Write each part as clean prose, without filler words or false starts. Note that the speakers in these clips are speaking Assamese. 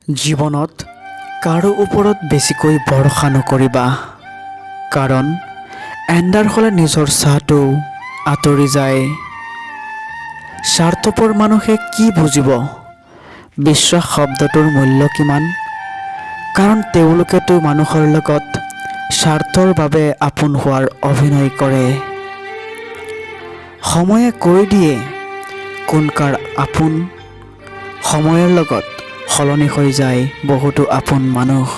জীৱনত কাৰো ওপৰত বেছিকৈ ভৰসা নকৰিবা, কাৰণ এন্ধাৰ হ'লে নিজৰ ছাঁটো আঁতৰি যায়। স্বাৰ্থপৰ মানুহে কি বুজিব বিশ্বাস শব্দটোৰ মূল্য কিমান? কাৰণ তেওঁলোকেতো মানুহৰ লগত স্বাৰ্থৰ বাবে আপোন হোৱাৰ অভিনয় কৰে। সময়ে কৈ দিয়ে কোন কাৰ আপোন। সময়ৰ লগত সলনি হৈ যায় বহুতো আপোন মানুহ।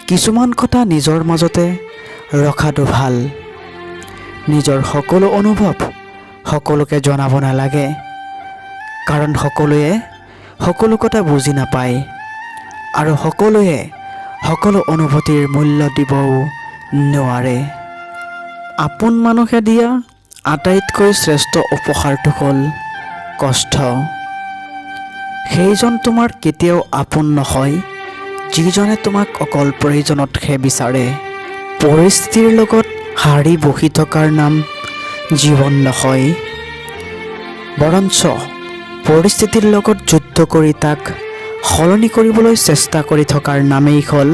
কিছুমান কথা নিজৰ মাজতে ৰখাটো ভাল। নিজৰ সকলো অনুভৱ সকলোকে জনাব নালাগে, কাৰণ সকলোৱে সকলো কথা বুজি নাপায় আৰু সকলোৱে সকলো অনুভূতিৰ মূল্য দিবও নোৱাৰে। আপোন মানুহে দিয়া আটাইতকৈ শ্ৰেষ্ঠ উপহাৰটো হ'ল কষ্ট। সেইজন তোমাৰ কেতিয়াও আপোন নহয় যিজনে তোমাক অকল প্ৰয়োজনতহে বিচাৰে। পৰিস্থিতিৰ লগত হাৰি বহি থকাৰ নাম জীৱন নহয়, বৰঞ্চ পৰিস্থিতিৰ লগত যুদ্ধ কৰি তাক সলনি কৰিবলৈ চেষ্টা কৰি থকাৰ নামেই হ'ল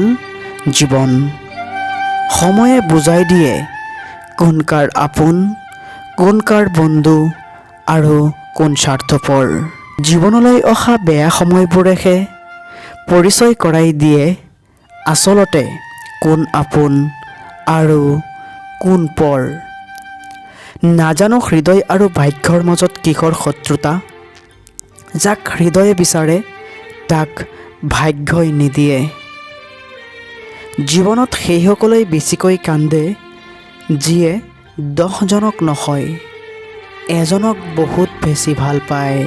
জীৱন। সময়ে বুজাই দিয়ে কোন কাৰ আপোন, কোন কাৰ বন্ধু আৰু কোন স্বাৰ্থপৰ। জীৱনলৈ অহা বেয়া সময়বোৰেহে পৰিচয় কৰাই দিয়ে আচলতে কোন আপোন আৰু কোন পৰ। নাজানো হৃদয় আৰু ভাগ্যৰ মাজত কিহৰ শত্ৰুতা। যাক হৃদয়ে বিচাৰে তাক ভাগ্যই নিদিয়ে। জীৱনত সেইসকলেই বেছিকৈ কান্দে যিয়ে 10জনক নহয়, এজনক বহুত বেছি ভাল পায়।